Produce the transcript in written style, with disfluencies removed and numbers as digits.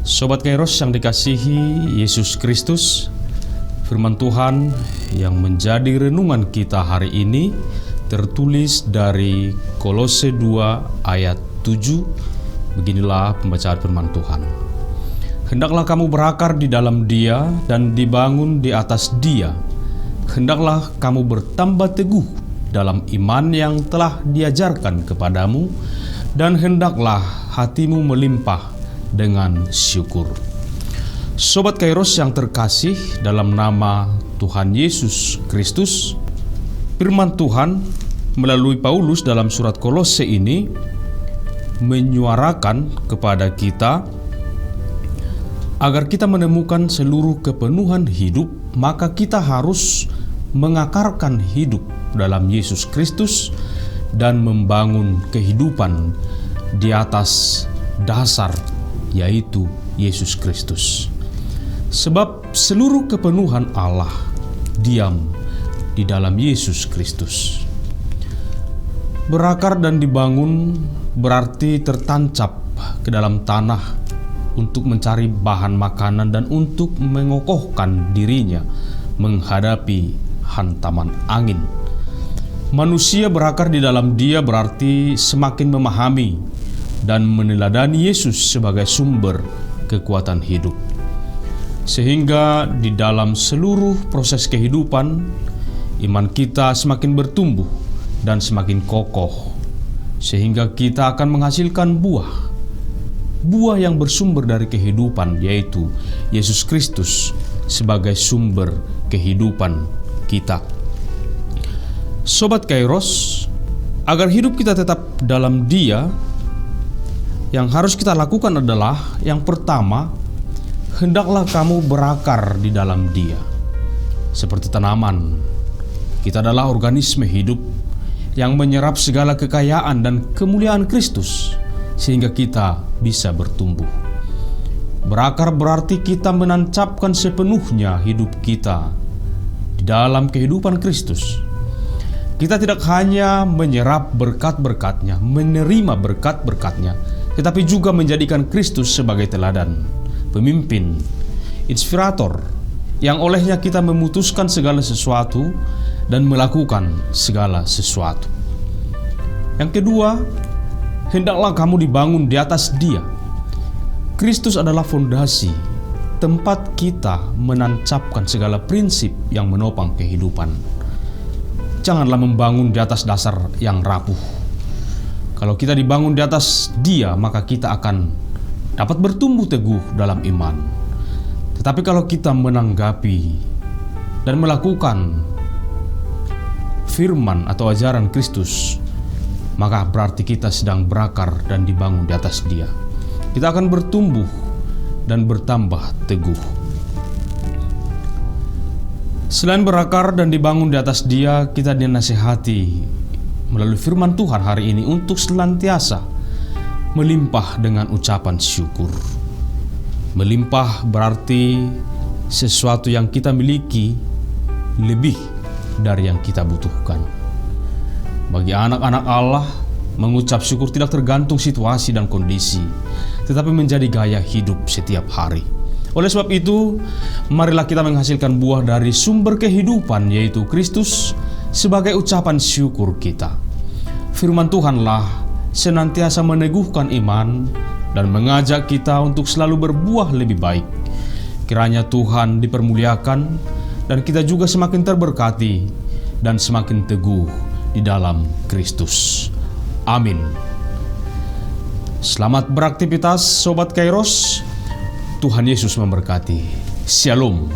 Sobat Kairos yang dikasihi Yesus Kristus, firman Tuhan yang menjadi renungan kita hari ini tertulis dari Kolose 2 ayat 7. Beginilah pembacaan firman Tuhan. Hendaklah kamu berakar di dalam Dia dan dibangun di atas Dia. Hendaklah kamu bertambah teguh dalam iman yang telah diajarkan kepadamu, dan hendaklah hatimu melimpah dengan syukur. Sobat Kairos yang terkasih, dalam nama Tuhan Yesus Kristus, firman Tuhan melalui Paulus dalam surat Kolose ini menyuarakan kepada kita agar kita menemukan seluruh kepenuhan hidup, maka kita harus mengakarkan hidup dalam Yesus Kristus dan membangun kehidupan di atas dasar yaitu Yesus Kristus. Sebab seluruh kepenuhan Allah diam di dalam Yesus Kristus. Berakar dan dibangun berarti tertancap ke dalam tanah untuk mencari bahan makanan dan untuk mengokohkan dirinya menghadapi hantaman angin. Manusia berakar di dalam Dia berarti semakin memahami dan meneladani Yesus sebagai sumber kekuatan hidup. Sehingga di dalam seluruh proses kehidupan, iman kita semakin bertumbuh dan semakin kokoh, sehingga kita akan menghasilkan buah yang bersumber dari kehidupan, yaitu Yesus Kristus sebagai sumber kehidupan kita. Sobat Kairos, agar hidup kita tetap dalam Dia, yang harus kita lakukan adalah yang pertama, hendaklah kamu berakar di dalam Dia. Seperti tanaman, kita adalah organisme hidup yang menyerap segala kekayaan dan kemuliaan Kristus sehingga kita bisa bertumbuh. Berakar berarti kita menancapkan sepenuhnya hidup kita di dalam kehidupan Kristus. Kita tidak hanya menyerap berkat-berkat-Nya, menerima berkat-berkat-Nya, tetapi juga menjadikan Kristus sebagai teladan, pemimpin, inspirator, yang olehnya kita memutuskan segala sesuatu dan melakukan segala sesuatu. Yang kedua, hendaklah kamu dibangun di atas Dia. Kristus adalah fondasi, tempat kita menancapkan segala prinsip yang menopang kehidupan. Janganlah membangun di atas dasar yang rapuh. Kalau kita dibangun di atas Dia, maka kita akan dapat bertumbuh teguh dalam iman. Tetapi kalau kita menanggapi dan melakukan firman atau ajaran Kristus, maka berarti kita sedang berakar dan dibangun di atas Dia. Kita akan bertumbuh dan bertambah teguh. Selain berakar dan dibangun di atas Dia, kita dinasihati melalui firman Tuhan hari ini untuk senantiasa melimpah dengan ucapan syukur. Melimpah berarti sesuatu yang kita miliki lebih dari yang kita butuhkan. Bagi anak-anak Allah, mengucap syukur tidak tergantung situasi dan kondisi, tetapi menjadi gaya hidup setiap hari. Oleh sebab itu, marilah kita menghasilkan buah dari sumber kehidupan, yaitu Kristus, sebagai ucapan syukur kita. Firman Tuhanlah senantiasa meneguhkan iman dan mengajak kita untuk selalu berbuah lebih baik. Kiranya Tuhan dipermuliakan dan kita juga semakin terberkati dan semakin teguh di dalam Kristus. Amin. Selamat beraktivitas Sobat Kairos. Tuhan Yesus memberkati. Shalom.